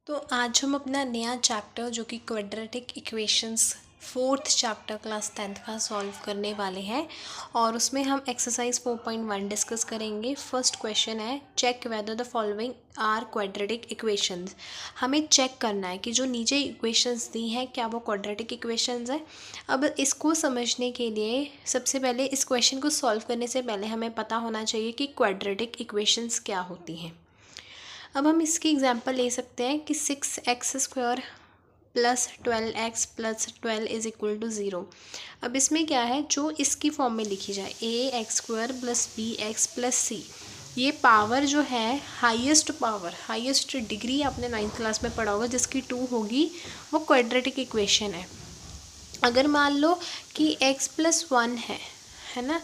तो आज हम अपना नया चैप्टर जो कि quadratic equations fourth chapter class 10th का सॉल्व करने वाले हैं और उसमें हम एक्सरसाइज 4.1 डिस्कस करेंगे। फर्स्ट क्वेश्चन है check whether the following are quadratic equations. हमें चेक करना है कि जो नीचे इक्वेशंस दी हैं क्या वो क्वाड्रेटिक इक्वेशंस है। अब इसको समझने के लिए सबसे पहले इस क्वेश्चन को सॉल्व करने से पहले हमें पता होना चाहिए कि क्वाड्रेटिक इक्वेशंस क्या होती हैं। अब हम इसकी एग्जांपल ले सकते हैं कि 6x² plus 12x plus 12 is equal to 0। अब इसमें क्या है, जो इसकी फॉर्म में लिखी जाए ax² plus bx plus c, ये पावर जो है हाईएस्ट पावर, हाईएस्ट डिग्री आपने 9th क्लास में पढ़ा होगा जिसकी 2 होगी, वो क्वाड्रेटिक इक्वेशन है। अगर मान लो कि x प्लस 1 है ना,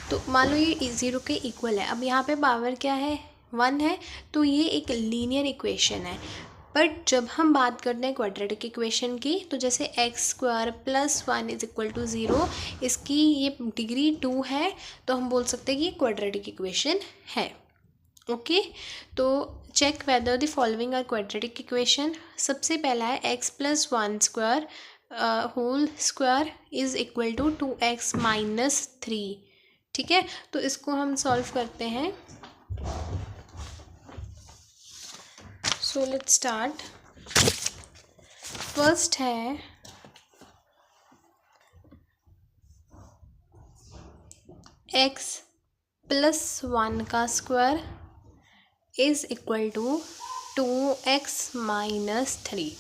तो मान लो ये 0 के इक्वल है। अब यहाँ पे पावर क्या है, 1 है, तो ये एक लीनियर इक्वेशन है। बट जब हम बात करते हैं क्वाड्रेटिक इक्वेशन की, तो जैसे x² plus 1 is equal to 0, इसकी ये डिग्री 2 है, तो हम बोल सकते हैं कि ये क्वाड्रेटिक इक्वेशन है। ओके, तो check whether the following are quadratic equation. सबसे पहला है x plus 1² whole square is equal to 2x minus 3। ठीक है, तो इसको हम सॉल्व करते हैं। So let's start. फर्स्ट है x प्लस 1 का square is equal to 2x minus 3।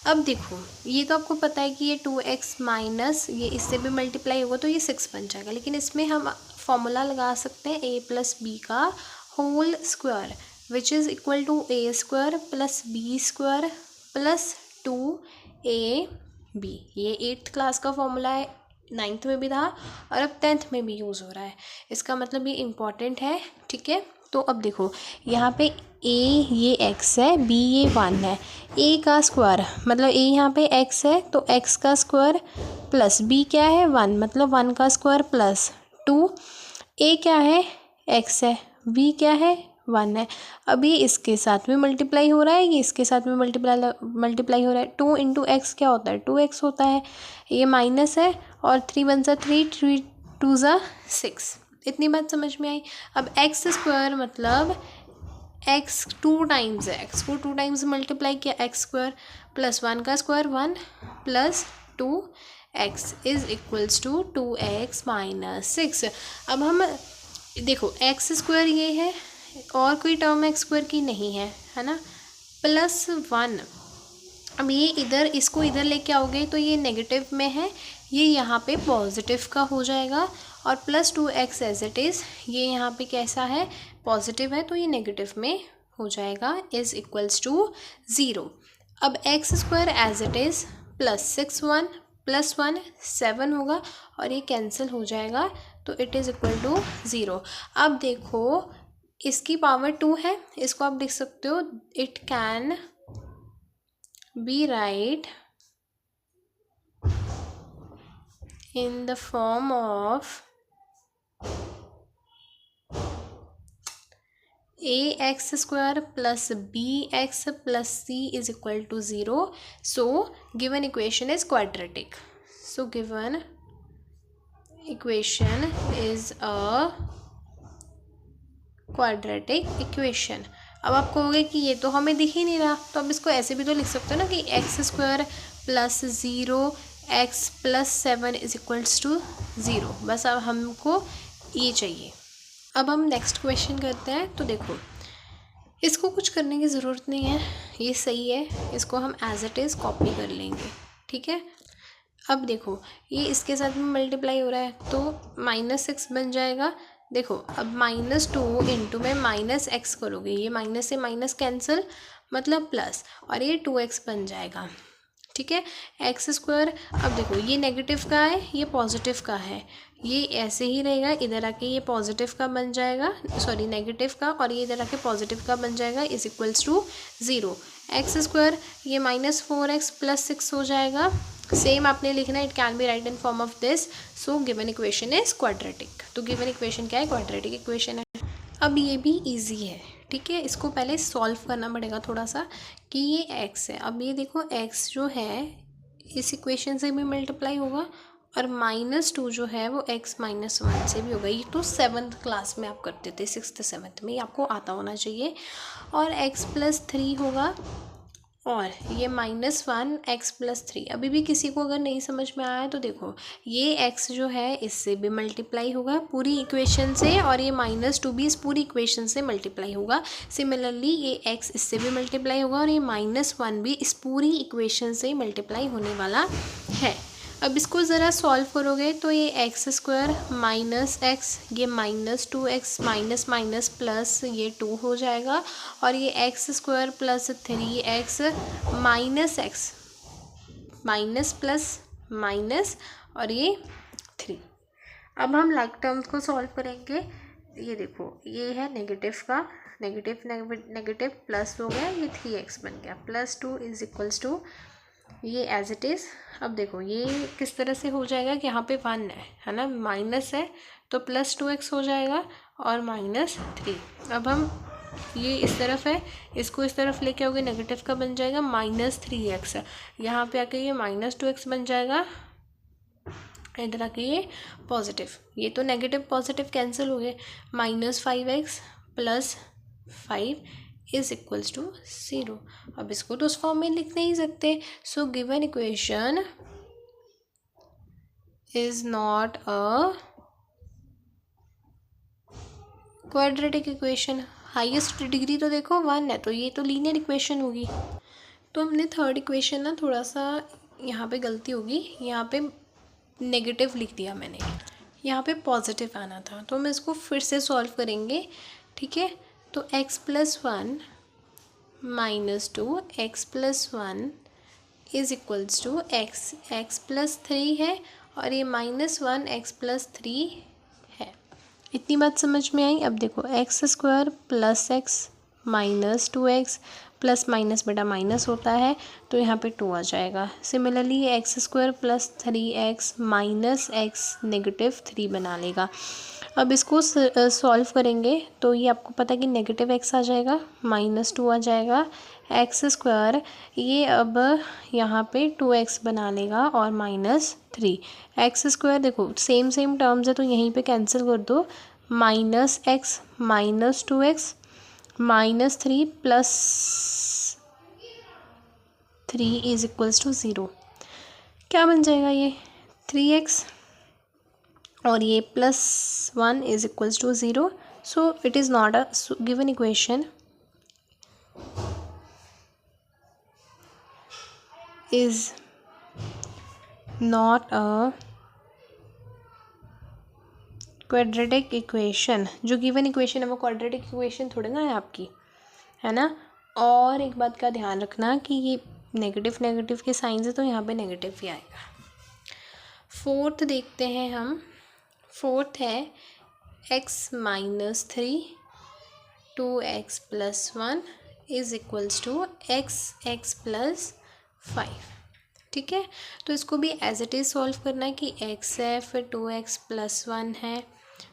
अब देखो, ये तो आपको पता है कि ये 2x माइनस ये इससे भी मल्टीप्लाई होगा तो ये 6 बन जाएगा, लेकिन इसमें हम फॉर्मूला लगा सकते हैं a प्लस बी का whole square which is equal to a² plus b² plus 2ab। ये 8th क्लास का फॉर्मूला है, 9th में भी था और अब 10th में भी यूज़ हो रहा है। इसका मतलब ये इम्पॉर्टेंट है। ठीक है, तो अब देखो यहाँ पे a ये x है, b ये 1 है, a का स्क्वायर मतलब a यहाँ पे x है तो x का स्क्वायर प्लस b क्या है 1 मतलब 1 का स्क्वायर प्लस 2, a क्या है x है, b क्या है 1 है। अब ये इसके साथ में मल्टीप्लाई हो रहा है, ये इसके साथ में मल्टीप्लाई हो रहा है। 2 इंटू एक्स क्या होता है, 2x होता है, ये माइनस है और 3 × 3 3 2 6। इतनी बात समझ में आई। अब x² मतलब x 2 टाइम्स है, x को 2 टाइम्स मल्टीप्लाई किया x² प्लस 1 का square 1 plus 2x is equals to 2x minus 6। अब हम देखो x² ये है और कोई टर्म x² की नहीं है, है ना, प्लस 1। अब ये इधर इसको इधर लेके आओगे तो ये नेगेटिव में है, ये यहाँ पे पॉजिटिव का हो जाएगा और plus 2x as it is ये यहाँ पे कैसा है, पॉजिटिव है, तो ये नेगेटिव में हो जाएगा इज इक्वल्स टू 0। अब x² as it is plus 6 1 plus 1 7 होगा और ये कैंसिल हो जाएगा तो इट इज़ इक्वल टू 0। अब देखो इसकी पावर 2 है, इसको आप लिख सकते हो it can be right in the form of ax² plus bx plus c is equal to 0. So given equation is quadratic. So given equation is a quadratic equation. अब आप कहोगे कि ये तो हमें दिख ही नहीं रहा, तो अब इसको ऐसे भी तो लिख सकते हो ना कि x² plus 0 x plus 7 is equals to 0। बस अब हमको ये चाहिए। अब हम नेक्स्ट क्वेश्चन करते हैं। तो देखो इसको कुछ करने की ज़रूरत नहीं है, ये सही है, इसको हम एज इट इज़ कॉपी कर लेंगे। ठीक है, अब देखो ये इसके साथ में मल्टीप्लाई हो रहा है तो -6 बन जाएगा। देखो अब -2 इंटू में -x करोगे, ये माइनस से माइनस कैंसिल मतलब प्लस और ये 2x बन जाएगा। ठीक है, x²। अब देखो ये नेगेटिव का है, ये पॉजिटिव का है, ये ऐसे ही रहेगा, इधर आके ये पॉजिटिव का बन जाएगा, सॉरी नेगेटिव का, और ये इधर आके पॉजिटिव का बन जाएगा इज इक्वल्स टू 0। x² ये -4x प्लस 6 हो जाएगा, सेम आपने लिखना है, it can be right in form of this. So given equation is quadratic. तो गिवन इक्वेशन क्या है, क्वाड्रेटिक इक्वेशन है। अब ये भी ईजी है। ठीक है, इसको पहले सॉल्व करना पड़ेगा थोड़ा सा कि ये x है। अब ये देखो x जो है इस इक्वेशन से भी मल्टीप्लाई होगा और -2 जो है वो x-1 से भी होगा। ये तो 7th क्लास में आप करते थे, 6th 7th में, आपको आता होना चाहिए। और x+3 होगा और ये -1 x+3। अभी भी किसी को अगर नहीं समझ में आया तो देखो, ये x जो है इससे भी मल्टीप्लाई होगा पूरी इक्वेशन से और ये -2 भी इस पूरी इक्वेशन से मल्टीप्लाई होगा। सिमिलरली ये x इससे भी मल्टीप्लाई होगा और ये -1 भी इस पूरी इक्वेशन से मल्टीप्लाई होने वाला है। अब इसको ज़रा सॉल्व करोगे तो ये x² -x, ये -2x माइनस माइनस प्लस ये 2 हो जाएगा और ये x² + 3x -x minus plus minus और ये 3। अब हम लाइक टर्म्स को सॉल्व करेंगे। ये देखो, ये है नेगेटिव का नेगेटिव प्लस हो गया, ये 3x बन गया, +2 = ये एज इट इज़। अब देखो ये किस तरह से हो जाएगा कि यहाँ पे 1 है ना, माइनस है तो +2x हो जाएगा और -3। अब हम ये इस तरफ है, इसको इस तरफ लेके आओगे नेगेटिव का बन जाएगा -3x। यहाँ पे आके ये -2x बन जाएगा, इधर आके ये पॉजिटिव, ये तो नेगेटिव पॉजिटिव कैंसिल हो गए। -5x + 5 = 0। अब इसको तो उस फॉर्म में लिख नहीं सकते। So given equation is not a quadratic equation. Highest degree तो देखो 1 है, तो ये तो लीनियर इक्वेशन होगी। तो हमने थर्ड इक्वेशन ना थोड़ा सा यहाँ पे गलती होगी, यहाँ पे नेगेटिव लिख दिया मैंने, यहाँ पे पॉजिटिव आना था। तो हम इसको फिर से सॉल्व करेंगे, ठीक है। तो x+1 -2 x+1 = x+3 है और ये -1 x+3 है। इतनी बात समझ में आई। अब देखो x² + x -2x plus minus बेटा माइनस होता है तो यहाँ पे 2 आ जाएगा। सिमिलरली x² + 3x -x -3 बना लेगा। अब इसको सॉल्व करेंगे तो ये आपको पता है कि -x आ जाएगा, -2 आ जाएगा, x², ये अब यहाँ पे 2x बना लेगा और -3। x² देखो सेम टर्म्स है तो यहीं पे कैंसिल कर दो, -x -2x -3 + 3 = 0। क्या बन जाएगा ये 3x और ये +1 = 0। So it is not a given equation is not a quadratic equation. जो गिवन इक्वेशन है वो क्वाड्रेटिक इक्वेशन थोड़ी ना है आपकी, है ना। और एक बात का ध्यान रखना कि ये नेगेटिव के साइन है तो यहाँ पे नेगेटिव भी आएगा। फोर्थ देखते हैं हम। फोर्थ है x-3 2x + 1 = x + 5। ठीक है, तो इसको भी एज इट इज़ सॉल्व करना है कि x है, फिर 2x + 1 है,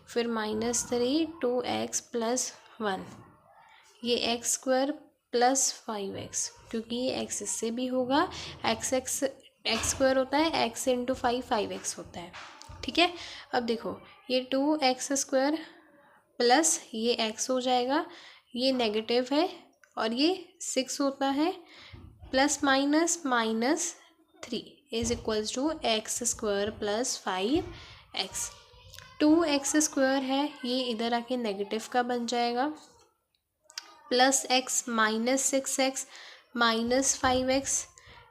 फिर -3 2x + 1, ये x² + 5x, क्योंकि ये x इससे भी होगा, x² होता है x × 5 5x होता है। ठीक है, अब देखो ये 2x² प्लस ये x हो जाएगा, ये नेगेटिव है और ये 6 होता है, plus minus -3 = x² + 5x। 2x² है, ये इधर आके नेगेटिव का बन जाएगा, +x -6x -5x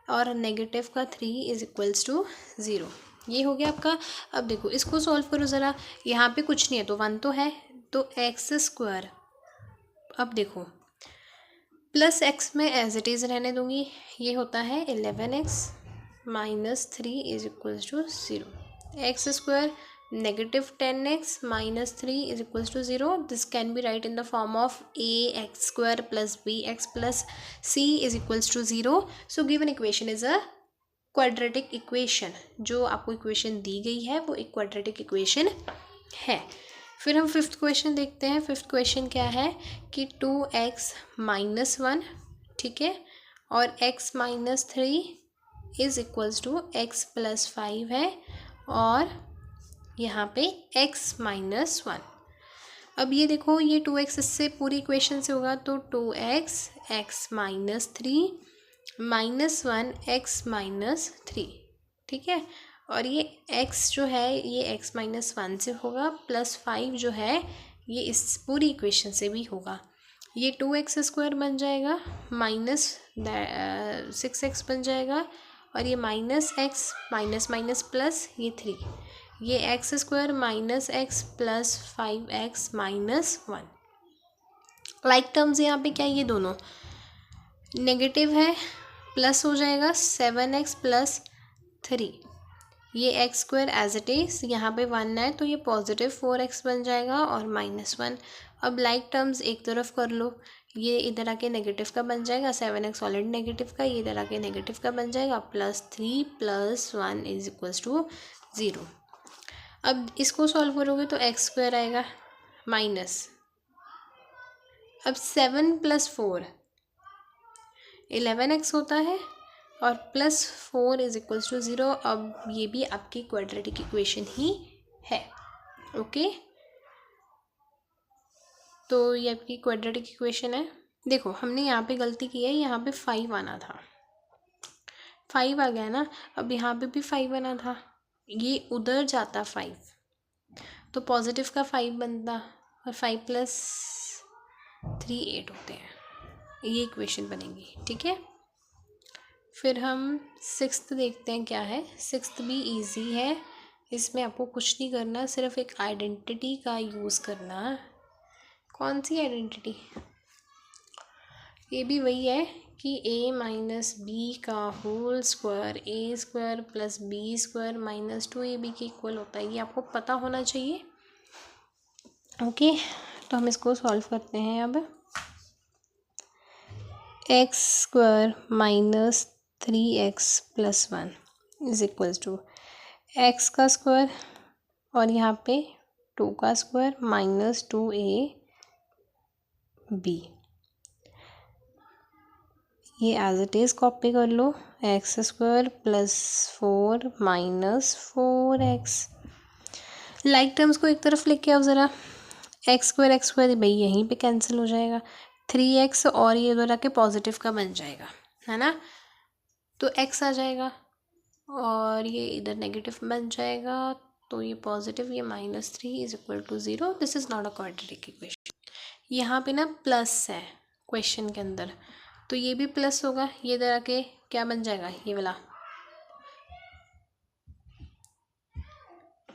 और नेगेटिव का 3 = 0। ये हो गया आपका। अब देखो इसको सॉल्व करो ज़रा, यहाँ पे कुछ नहीं है तो 1 तो है, तो x², अब देखो +x में एज इट इज़ रहने दूँगी, ये होता है 11x -3 = 0। x² -10x -3 = 0. This can be write in the form of ax² + bx + c = 0. So given equation is a quadratic equation. जो आपको इक्वेशन दी गई है वो एक क्वाड्रेटिक इक्वेशन है। फिर हम फिफ्थ क्वेश्चन देखते हैं। फिफ्थ क्वेश्चन क्या है कि 2x-1, ठीक है, और x-3 is equals to x+5 है, और यहाँ पे x-1। अब ये देखो, ये 2x इससे पूरी इक्वेशन से होगा, तो 2x x-3 -1 x-3, ठीक है, और ये x जो है ये x-1 से होगा, +5 जो है ये इस पूरी इक्वेशन से भी होगा। ये 2x² बन जाएगा, -6x बन जाएगा, और ये -x माइनस प्लस ये 3, ये x² -x + 5x -1। Like terms यहाँ पे क्या है, ये दोनों नेगेटिव है, प्लस हो जाएगा 7x + 3, ये x² एज इट इज़, यहाँ पे 1 है तो ये पॉजिटिव 4x बन जाएगा और -1। अब लाइक टर्म्स एक तरफ कर लो, ये इधर आके नेगेटिव का बन जाएगा, 7x ऑलरेडी नेगेटिव का, ये इधर आके नेगेटिव का बन जाएगा, +3 + 1 = 0। अब इसको सॉल्व करोगे तो x² आएगा माइनस, अब 7 + 4 11x होता है, और +4 = 0। अब ये भी आपकी क्वाड्रेटिक इक्वेशन ही है। ओके, तो ये आपकी क्वाड्रेटिक इक्वेशन है। देखो हमने यहाँ पे गलती की है, यहाँ पे 5 आना था, 5 आ गया ना, अब यहाँ पे भी 5 आना था, ये उधर जाता 5, तो पॉजिटिव का 5 बनता, और 5 + 3 8 होते हैं, ये इक्वेशन बनेगी, ठीक है। फिर हम सिक्स्थ देखते हैं क्या है। सिक्स्थ भी इजी है, इसमें आपको कुछ नहीं करना, सिर्फ एक आइडेंटिटी का यूज़ करना। कौन सी आइडेंटिटी? ये भी वही है कि a - b का whole square a² + b² - 2ab के इक्वल होता है, ये आपको पता होना चाहिए। ओके, तो हम इसको सॉल्व करते हैं। अब x² - 3x + 1 = x का स्क्वायर, और यहाँ पे 2 का स्क्वायर -2ab, ये एज इट इज़ कॉपी कर लो, x² + 4 - 4x। लाइक टर्म्स को एक तरफ लेके आओ ज़रा, x² भाई यहीं पे कैंसिल हो जाएगा, 3x और ये इधर आके पॉजिटिव का बन जाएगा, है ना, तो x आ जाएगा, और ये इधर नेगेटिव बन जाएगा, तो ये पॉजिटिव, ये -3 = 0। This is not a quadratic equation. यहाँ पे ना प्लस है क्वेश्चन के अंदर, तो ये भी प्लस होगा, ये इधर आके क्या बन जाएगा, ये वाला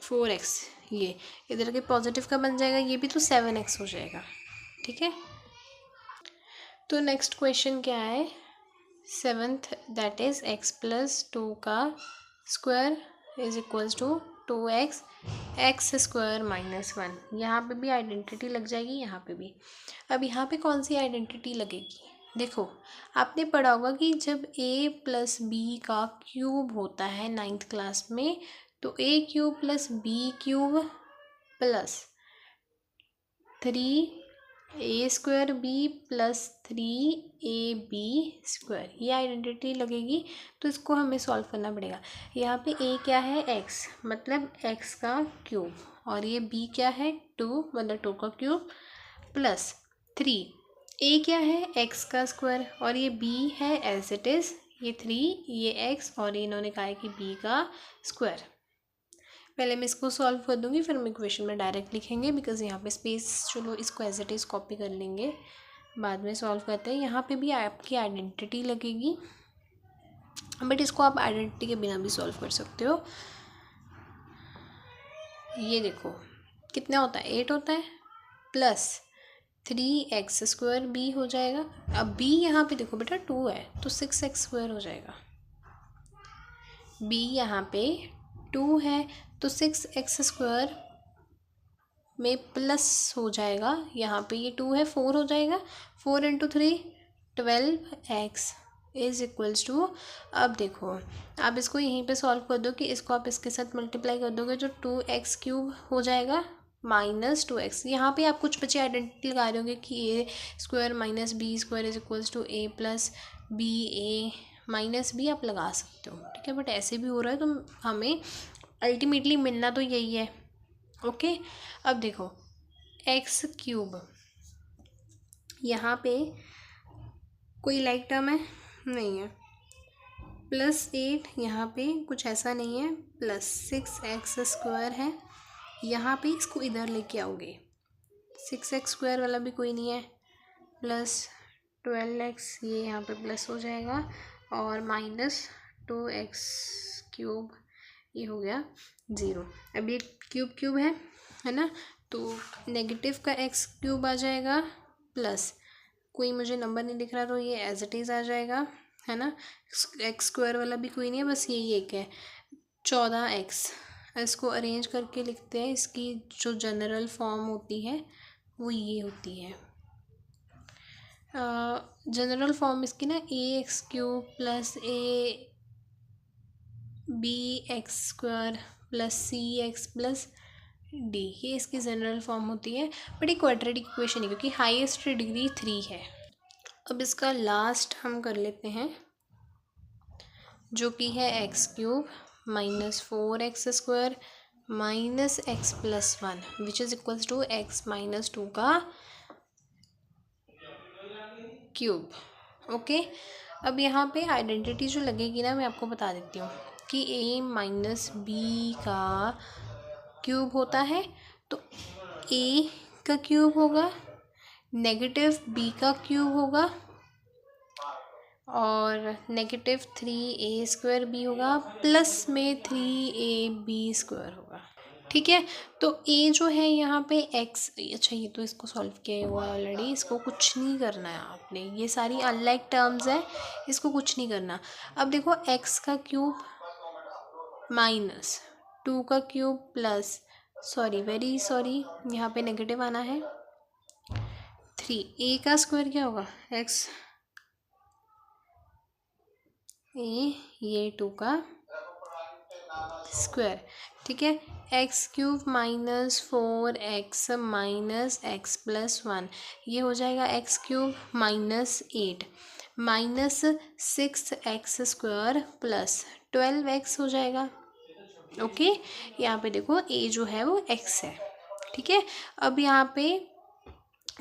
4x, ये इधर आके पॉजिटिव का बन जाएगा, ये भी तो 7x हो जाएगा, ठीक है। तो नेक्स्ट क्वेश्चन क्या है, सेवन्थ, दैट इज़ x + 2 का स्क्वायर = 2x x² - 1। यहाँ पे भी आइडेंटिटी लग जाएगी, यहाँ पे भी। अब यहाँ पे कौन सी आइडेंटिटी लगेगी? देखो, आपने पढ़ा होगा कि जब a + b का क्यूब होता है 9th क्लास में, तो a³ + b³ + 3a² b + 3ab², ये आइडेंटिटी लगेगी, तो इसको हमें सॉल्व करना पड़ेगा। यहाँ पे a क्या है, x, मतलब x का क्यूब, और ये b क्या है, 2, मतलब 2 का क्यूब, + 3, a क्या है, x का स्क्वायर, और ये b है एज इट इज़, ये 3, ये x, और ये इन्होंने कहा है कि b का स्क्वायर। पहले मैं इसको सॉल्व कर दूँगी, फिर हम इक्वेशन में डायरेक्ट लिखेंगे, बिकॉज यहाँ पे स्पेस, चलो इसको एज इट इज़ कॉपी कर लेंगे, बाद में सॉल्व करते हैं। यहाँ पे भी आपकी आइडेंटिटी लगेगी, बट इसको आप आइडेंटिटी के बिना भी सॉल्व कर सकते हो। ये देखो कितना होता है, 8 होता है, + 3x² b हो जाएगा। अब b यहाँ पे देखो बेटा 2 है, तो 6x² हो जाएगा। b यहाँ पे 2 है, तो 6x² में प्लस हो जाएगा, यहाँ पे ये 2 है, 4 हो जाएगा, 4 × 3 12x = अब देखो, आप इसको यहीं पे सॉल्व कर दो कि इसको आप इसके साथ मल्टीप्लाई कर दोगे, जो 2x³ हो जाएगा -2x। यहाँ पे आप कुछ बच्चे आइडेंटिटी लगा रहे होंगे कि a square minus b square is equals to a plus b, a minus b आप लगा सकते हो, ठीक है। बट ऐसे भी हो रहा है तो हमें अल्टीमेटली मिलना तो यही है, ओके। अब देखो एक्स क्यूब, यहाँ पे कोई लाइक टर्म है नहीं है, +8 यहाँ पे कुछ ऐसा नहीं है, +6x स्क्वायर है। यहाँ पे इसको इधर लेके आओगे, 6x स्क्वायर वाला भी कोई नहीं है, +12x ये यहाँ पे प्लस हो जाएगा और -2x क्यूब ये हो गया 0। अब ये क्यूब क्यूब है ना, तो नेगेटिव का x क्यूब आ जाएगा प्लस कोई मुझे नंबर नहीं दिख रहा तो ये एज इट इज़ आ जाएगा, है ना। एक्स स्क्वायर वाला भी कोई नहीं है, बस यही एक है 14x। इसको अरेंज करके लिखते हैं, इसकी जो जनरल फॉर्म होती है वो ये होती है। जनरल फॉर्म इसकी ना ax cube plus a bx square plus cx plus d, ये इसकी जनरल फॉर्म होती है। बट ये क्वाड्रेटिक इक्वेशन है क्योंकि हाईएस्ट डिग्री 3 है। अब इसका लास्ट हम कर लेते हैं जो कि है x cube -4x square minus x plus 1 which is equals to x -2 का क्यूब, ओके। अब यहाँ पे आइडेंटिटी जो लगेगी ना, मैं आपको बता देती हूँ कि a माइनस बी का क्यूब होता है तो a का क्यूब होगा, नेगेटिव b का क्यूब होगा और -3a स्क्वायर b होगा, प्लस में 3ab स्क्वायर होगा, ठीक है। तो a जो है यहाँ पे x, अच्छा ये तो इसको सॉल्व किया हुआ है ऑलरेडी, इसको कुछ नहीं करना है आपने, ये सारी अनलाइक टर्म्स है, इसको कुछ नहीं करना। अब देखो x का क्यूब -2 का क्यूब प्लस वेरी सॉरी यहाँ पे नेगेटिव आना है 3, a का स्क्वायर क्या होगा x a, ये 2 का स्क्वायर, ठीक है। X cube -4x minus x plus 1 ये हो जाएगा x cube -8 -6x square plus 12x हो जाएगा, ओके। यहाँ पे देखो a जो है वो x है, ठीक है। अब यहाँ पे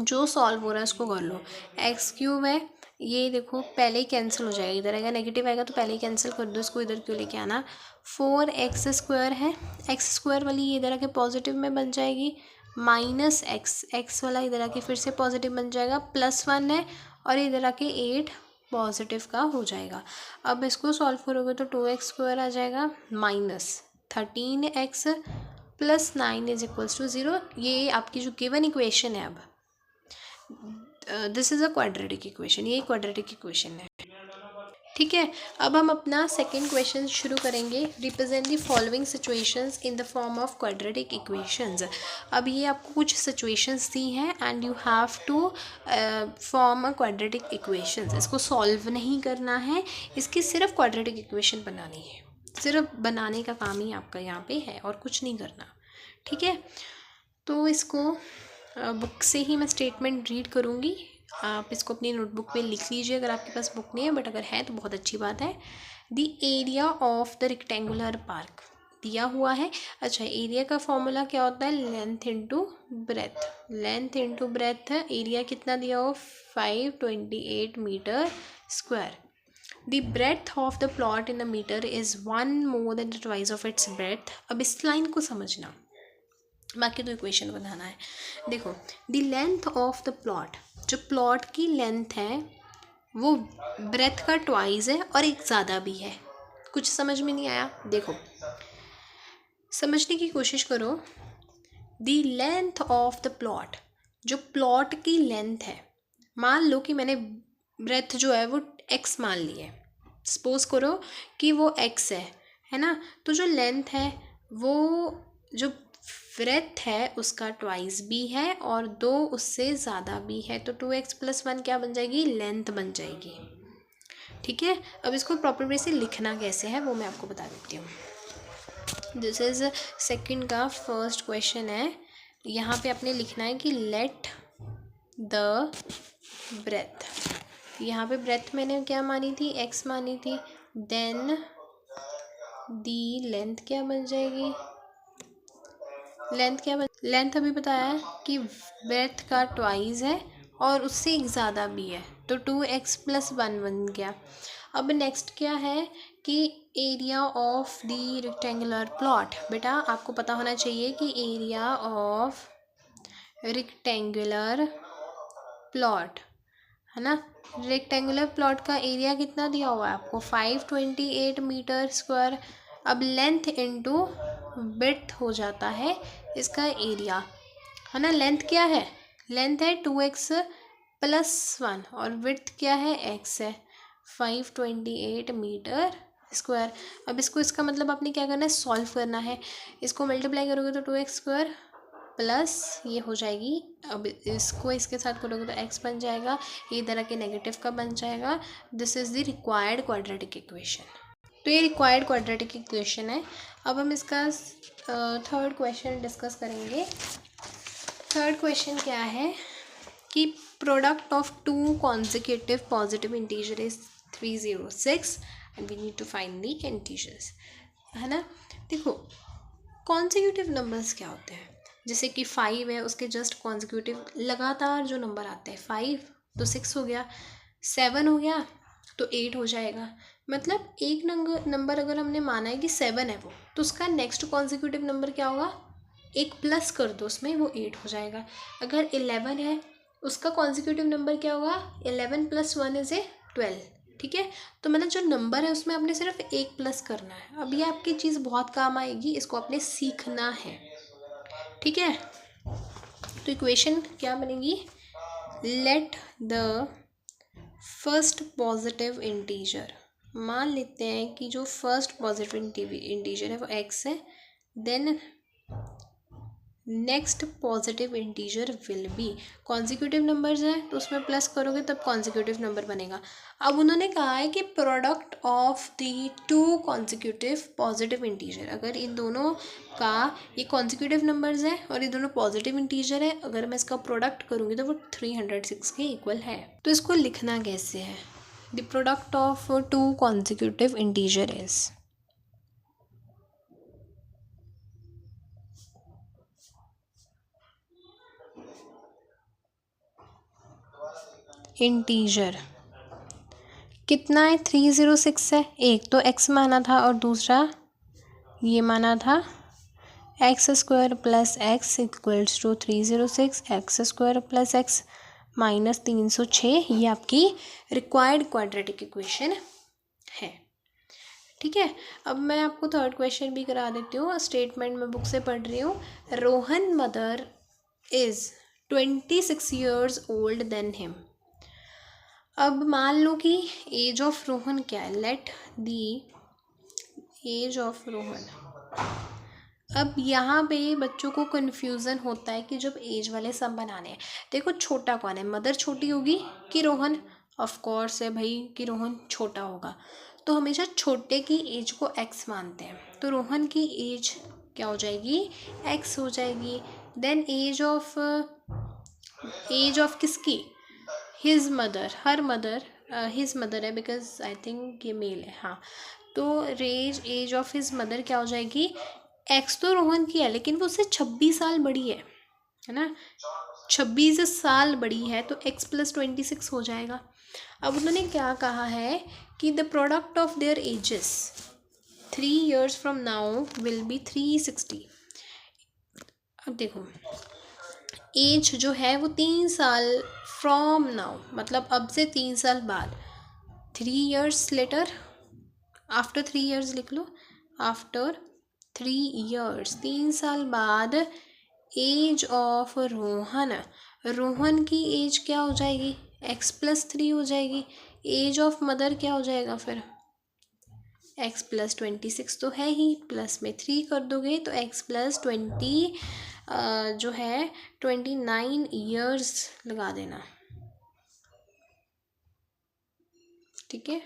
जो सॉल्व हो रहा है उसको कर लो, एक्स क्यूब है ये देखो पहले ही कैंसिल हो जाएगा, इधर आएगा नेगेटिव आएगा तो पहले ही कैंसिल कर दो, इसको इधर क्यों लेके आना। 4x स्क्वायर है, एक्स स्क्वायर वाली ये इधर आके पॉजिटिव में बन जाएगी, माइनस एक्स वाला इधर आके फिर से पॉजिटिव बन जाएगा, +1 है और इधर आके 8 पॉजिटिव का हो जाएगा। अब इसको सॉल्व करोगे तो 2x स्क्वायर आ जाएगा -13x plus 9 is equals to 0। ये आपकी जो गिवन इक्वेशन है, अब this is a quadratic equation, ये क्वाड्रेटिक इक्वेशन है, ठीक है। अब हम अपना सेकेंड क्वेश्चन शुरू करेंगे, represent the following situations in the form of quadratic equations. अब ये आपको कुछ सिचुएशंस दी हैं and you have to form a quadratic equations. इसको सॉल्व नहीं करना है, इसकी सिर्फ क्वाड्रेटिक इक्वेशन बनानी है, सिर्फ बनाने का काम ही आपका यहाँ पे है और कुछ नहीं करना, ठीक है। तो इसको बुक से ही मैं स्टेटमेंट रीड करूँगी, आप इसको अपनी नोटबुक पे लिख लीजिए अगर आपके पास बुक नहीं है, बट अगर है तो बहुत अच्छी बात है। The area of the rectangular park दिया हुआ है। अच्छा, एरिया का फॉर्मूला क्या होता है, length into breadth, length into breadth. Area कितना दिया हो 528 metre square. The breadth of the plot in a metre is 1 more than twice of its breadth। अब इस लाइन को समझना, बाकी तो इक्वेशन बनाना है। देखो the length of the plot, जो प्लॉट की लेंथ है वो ब्रेथ का ट्वाइस है और एक ज़्यादा भी है। कुछ समझ में नहीं आया, देखो समझने की कोशिश करो। The length of the plot, जो प्लॉट की लेंथ है, मान लो कि मैंने ब्रेथ जो है वो x मान ली है, सपोज करो कि वो x है ना। तो जो लेंथ है वो जो ब्रेथ है उसका ट्वाइस भी है और 2 उससे ज़्यादा भी है, तो 2x + 1 क्या बन जाएगी, लेंथ बन जाएगी, ठीक है। अब इसको प्रॉपर वे से लिखना कैसे है वो मैं आपको बता देती हूँ। दिस इज़ सेकंड का फर्स्ट क्वेश्चन है, यहाँ पे आपने लिखना है कि लेट द ब्रेथ, यहाँ पे ब्रेथ मैंने क्या मानी थी, x मानी थी, देन दी लेंथ क्या बन जाएगी, लेंथ अभी बताया है कि ब्रेथ का ट्वाइस है और उससे एक ज़्यादा भी है, तो 2x+1 बन गया। अब नेक्स्ट क्या है कि area of the rectangular plot. बेटा आपको पता होना चाहिए कि एरिया ऑफ रेक्टेंगुलर प्लॉट है ना, रेक्टेंगुलर प्लॉट का एरिया कितना दिया हुआ है आपको, 528 मीटर स्क्वायर। अब लेंथ इनटू विड्थ हो जाता है इसका एरिया, है ना। लेंथ क्या है, लेंथ है 2x+1 और विड्थ क्या है, x है, 528 मीटर स्क्वायर। अब इसको, इसका मतलब आपने क्या करना है, सॉल्व करना है। इसको मल्टीप्लाई करोगे तो 2x² प्लस ये हो जाएगी, अब इसको इसके साथ करोगे तो x बन जाएगा, ये तरह के नेगेटिव का बन जाएगा। This is the required quadratic equation. तो ये रिक्वायर्ड क्वाड्रेटिक इक्वेशन है। अब हम इसका थर्ड क्वेश्चन डिस्कस करेंगे। थर्ड क्वेश्चन क्या है कि product of two consecutive positive integer is 306 and we need to find the integers, है ना। देखो कॉन्जिक्यूटिव नंबर्स क्या होते हैं, जैसे कि 5 है, उसके जस्ट कॉन्जिक्यूटिव लगातार जो नंबर आते हैं, 5 तो 6 हो गया, 7 हो गया तो 8 हो जाएगा। मतलब एक नंबर अगर हमने माना है कि 7 है वो, तो उसका नेक्स्ट कॉन्जिक्यूटिव नंबर क्या होगा, एक प्लस कर दो उसमें, वो 8 हो जाएगा। अगर 11 है, उसका कॉन्जिक्यूटिव नंबर क्या होगा, 11+1 इज 12, ठीक है। तो मतलब जो नंबर है उसमें आपने सिर्फ एक प्लस करना है। अब ये आपकी चीज़ बहुत काम आएगी, इसको आपने सीखना है, ठीक है। तो इक्वेशन क्या बनेगी, let the first positive integer, मान लेते हैं कि जो फर्स्ट पॉजिटिव इंटीजर है वो x है, then next positive integer will be, consecutive numbers है तो उसमें प्लस करोगे तब कॉन्जिक्यूटिव नंबर बनेगा। अब उन्होंने कहा है कि product of the two consecutive positive integer, अगर इन दोनों का, ये कॉन्जिक्यूटिव नंबर्स है और ये दोनों पॉजिटिव इंटीजर है, अगर मैं इसका प्रोडक्ट करूँगी तो वो 306 के इक्वल है। तो इसको लिखना कैसे है, the product of two consecutive integer is, integer कितना है, 306 है, एक तो x माना था और दूसरा ये माना था x² + x equals to 306, x² + x -306, ये आपकी रिक्वायर्ड क्वाड्रेटिक इक्वेशन है, ठीक है। अब मैं आपको थर्ड क्वेश्चन भी करा देती हूँ, स्टेटमेंट में बुक से पढ़ रही हूँ। Rohan mother is 26 years old then him. अब मान लो कि एज ऑफ रोहन क्या है, let the age of Rohan. अब यहाँ पे बच्चों को कन्फ्यूज़न होता है कि जब एज वाले सम बनाने हैं, देखो छोटा कौन है, मदर छोटी होगी कि रोहन, ऑफ कोर्स है भाई कि रोहन छोटा होगा, तो हमेशा छोटे की एज को x मानते हैं, तो रोहन की एज क्या हो जाएगी, x हो जाएगी। देन एज ऑफ किसकी, his mother, her mother, his mother है बिकॉज आई थिंक ये मेल है, हाँ। तो एज ऑफ हिज मदर क्या हो जाएगी, एक्स तो रोहन की है लेकिन वो उससे 26 साल बड़ी है ना, 26 साल बड़ी है, तो x + 26 हो जाएगा। अब उन्होंने क्या कहा है कि the product of their edges 3 years from now will be 360। अब देखो एज जो है वो 3 साल फ्रॉम नाउ, मतलब अब से 3 साल बाद, 3 years लेटर, आफ्टर 3 years लिख लो, आफ्टर 3 years 3 साल बाद एज ऑफ रोहन, रोहन की एज क्या हो जाएगी, x + 3 हो जाएगी। एज ऑफ मदर क्या हो जाएगा फिर, x + 26 तो है ही, प्लस में 3 कर दोगे तो x + 20 जो है 29 years लगा देना, ठीक है,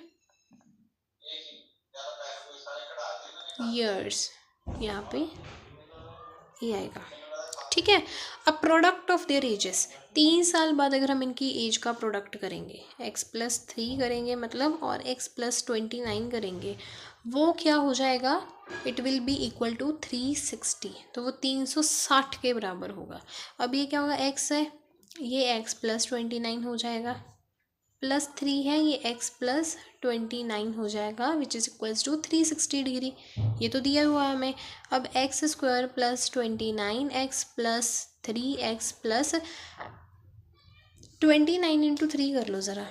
years यहाँ पे ये आएगा, ठीक। ठीक है। अब प्रोडक्ट ऑफ देयर एजेस, 3 साल बाद अगर हम इनकी एज का प्रोडक्ट करेंगे, x+3 करेंगे मतलब, और x+29 करेंगे, वो क्या हो जाएगा, it will be equal to 360, तो वो 360 के बराबर होगा। अब ये क्या होगा, x है, ये x+29 हो जाएगा, +3 है, ये x+29 हो जाएगा, which is equals to 360 degree. ये तो दिया हुआ है हमें। अब x² + 29 x+3 x+29 इंटू 3 कर लो ज़रा,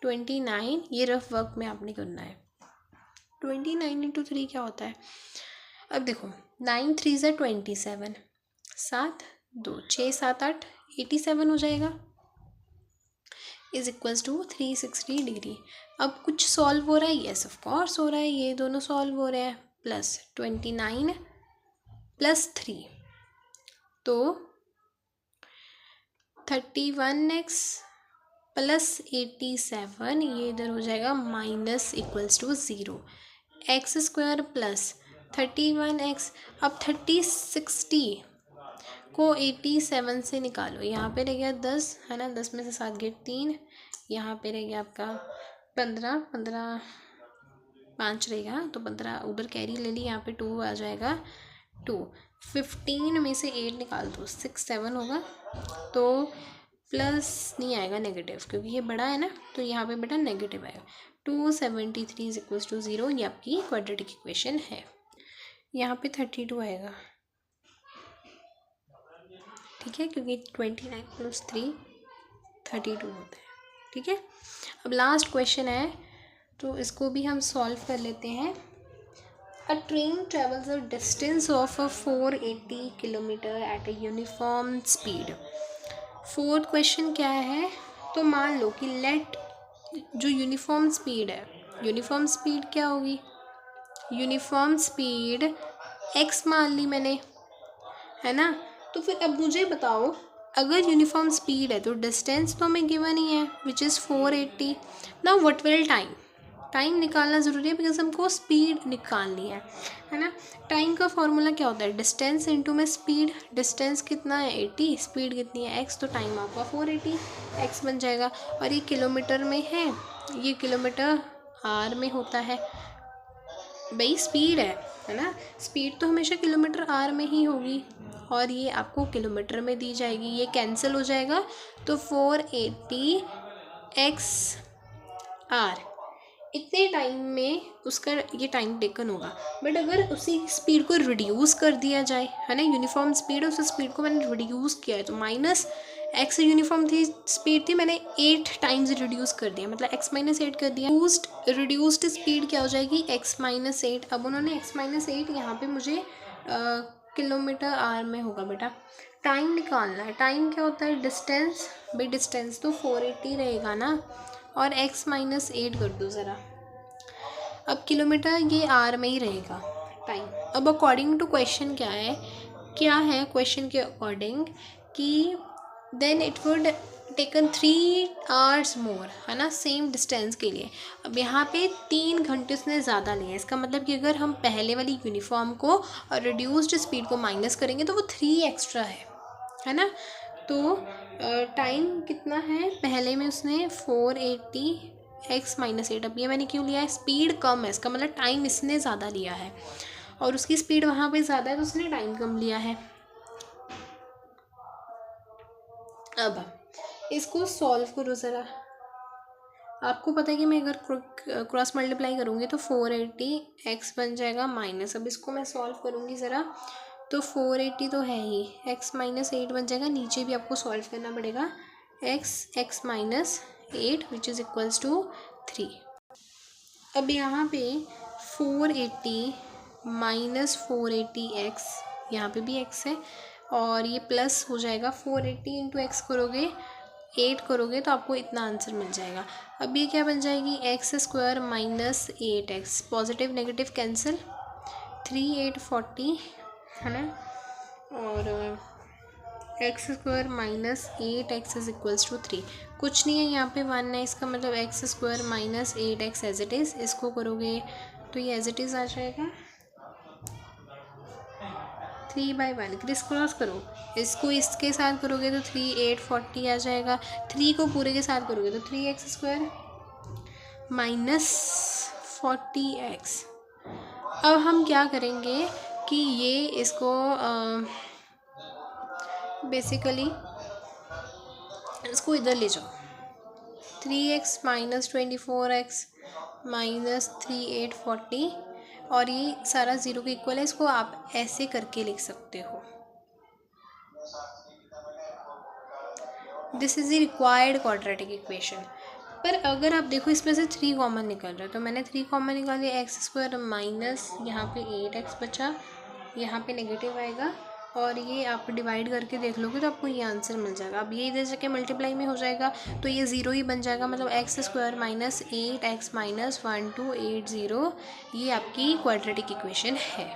29, ये रफ वर्क में आपने करना है। 29 इंटू 3 क्या होता है, अब देखो 9 3 ज़ा 27, 7 2 6 7 8 87 हो जाएगा, इज इक्वल्स टू 360 डिग्री। अब कुछ सॉल्व हो रहा है, येस ऑफ कोर्स हो रहा है, ये दोनों सॉल्व हो रहे हैं। +29 +3 तो 31x +87, ये इधर हो जाएगा minus equals to 0, x² + 31x। अब 3060 को 87 से निकालो, यहाँ पे रह गया 10 है ना, 10 में से 7 गेट 3, यहाँ पे रह गया आपका 15, 15 5 रहेगा तो 15 उधर कैरी ले ली, यहाँ पे 2 आ जाएगा 2, 15 में से 8 निकाल दो 6 7 होगा, तो प्लस नहीं आएगा नेगेटिव, क्योंकि ये बड़ा है ना, तो यहाँ पे बेटा नेगेटिव आएगा। 273 इज इक्वल्स टू 0, ये आपकी क्वाड्रेटिक इक्वेशन है। यहाँ पे 32 आएगा, ठीक है, क्योंकि 29 + 3 32 होता है, ठीक है। अब लास्ट क्वेश्चन है, तो इसको भी हम सॉल्व कर लेते हैं। अ train travels a distance of 480 kilometre at a uniform speed. Fourth question क्या है, तो मान लो कि लेट जो यूनिफॉर्म स्पीड है, यूनिफॉर्म स्पीड क्या होगी, यूनिफॉर्म स्पीड x मान ली मैंने, है ना। तो फिर अब मुझे बताओ, अगर यूनिफॉर्म स्पीड है तो डिस्टेंस तो हमें गिवन ही है, which is 480। Now what will time, time निकालना ज़रूरी है, बिकॉज हमको स्पीड निकालनी है ना। टाइम का फॉर्मूला क्या होता है, डिस्टेंस इंटू में स्पीड, डिस्टेंस कितना है 80, स्पीड कितनी है x, तो टाइम आपका 480 x बन जाएगा। और ये किलोमीटर में है, ये किलोमीटर आर में होता है, भाई स्पीड है ना, स्पीड तो हमेशा किलोमीटर आर में ही होगी, और ये आपको किलोमीटर में दी जाएगी, ये कैंसिल हो जाएगा, तो 480 x आर, इतने टाइम में उसका ये टाइम टेकन होगा। बट अगर उसी स्पीड को रिड्यूस कर दिया जाए, है ना, यूनिफॉर्म स्पीड है, उस स्पीड को मैंने रिड्यूस किया है, तो -x यूनिफॉर्म थी स्पीड थी, मैंने 8 टाइम्स रिड्यूस कर दिया, मतलब x-8 कर दिया। रिड्यूस्ड स्पीड क्या हो जाएगी, x-8। अब उन्होंने x-8 यहाँ पे मुझे किलोमीटर आर में होगा बेटा। टाइम निकालना है, टाइम क्या होता है, डिस्टेंस, भाई डिस्टेंस तो 480 रहेगा ना, और x-8 कर दो ज़रा। अब किलोमीटर ये आर में ही रहेगा टाइम। अब अकॉर्डिंग टू क्वेश्चन क्या है क्वेश्चन के अकॉर्डिंग, कि then it would taken 3 hours more, है ना, सेम डिस्टेंस के लिए। अब यहाँ पे 3 घंटे उसने ज़्यादा लिए, इसका मतलब कि अगर हम पहले वाली यूनिफॉर्म को और रिड्यूस्ड स्पीड को माइनस करेंगे तो वो 3 एक्स्ट्रा है ना। तो टाइम कितना है, पहले में उसने 480 x-8, अब ये मैंने क्यों लिया है, स्पीड कम है, इसका मतलब टाइम इसने ज़्यादा लिया है, और उसकी स्पीड वहाँ पे ज़्यादा है तो उसने टाइम कम लिया है। अब इसको सॉल्व करो ज़रा, आपको पता है कि मैं अगर क्रॉस मल्टीप्लाई करूँगी तो 480 x बन जाएगा माइनस। अब इसको मैं सॉल्व करूँगी ज़रा, तो 480 तो है ही, x-8 बन जाएगा, नीचे भी आपको सॉल्व करना पड़ेगा, x-8 which is equals to 3। अब यहाँ पे 480 -480x, यहाँ पे भी x है, और ये प्लस हो जाएगा, 480 इंटू x करोगे 8 करोगे तो आपको इतना आंसर मिल जाएगा। अब ये क्या बन जाएगी, x² - 8x, positive negative cancel, 3 8 40, है ना, और x² - 8x is equals to 3। कुछ नहीं है, यहाँ पे 1 है, इसका मतलब x² - 8x as it is, इसको करोगे तो ये एज इट इज़ आ जाएगा 3/1 क्रिस क्रॉस करो, इसको इसके साथ करोगे तो 3 8 40 आ जाएगा, 3 को पूरे के साथ करोगे तो 3x² माइनस 40x। अब हम क्या करेंगे कि ये इसको बेसिकली इसको इधर ले जाओ, 3x माइनस 24x माइनस 3 8 40, और ये सारा ज़ीरो के इक्वल है। इसको आप ऐसे करके लिख सकते हो, this is the required quadratic equation. पर अगर आप देखो इसमें से 3 कॉमन निकल रहा है, तो मैंने 3 कॉमन निकाल दिया, x² माइनस यहाँ पे 8x बचा, यहाँ पे नेगेटिव आएगा, और ये आप डिवाइड करके देख लोगे तो आपको ये आंसर मिल जाएगा। अब ये इधर जाके मल्टीप्लाई में हो जाएगा तो ये ज़ीरो ही बन जाएगा, मतलब x² माइनस 8x माइनस 1280, ये आपकी क्वाड्रेटिक इक्वेशन है।